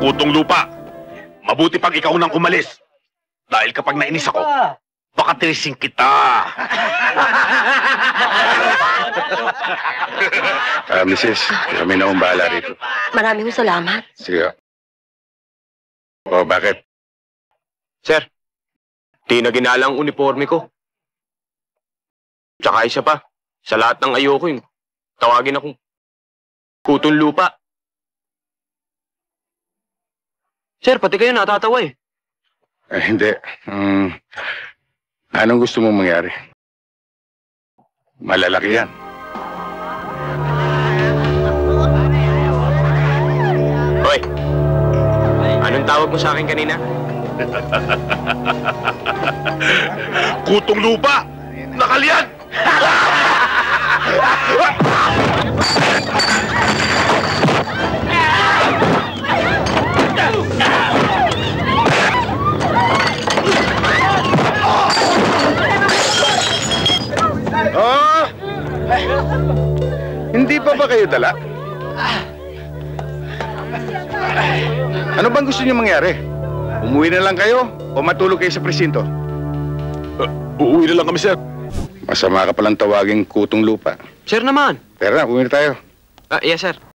Kutong lupa. Mabuti pag ikaw nang umalis. Dahil kapag nainis ako, baka tinising kita. Mrs., kami na bahala rito. Maraming salamat. Sige. O, bakit? Sir, di na ginalang uniforme ko. Tsaka isa pa, sa lahat ng ayoko yung tawagin akong kutong lupa. Sir, pati kayo natatawa eh. Hindi. Anong gusto mong mangyari? Malalaki yan. Hoy, anong tawag mo sa akin kanina? Kutong lupa! Nakalian! Oh! Hindi pa ba kayo dala? Ano bang gusto niyo mangyari? Umuwi na lang kayo o matulog kayo sa presinto? Uuwi na lang kami, sir. Masama ka palang tawaging kutong lupa. Sir naman. Tara na, bumili tayo. Yes, sir.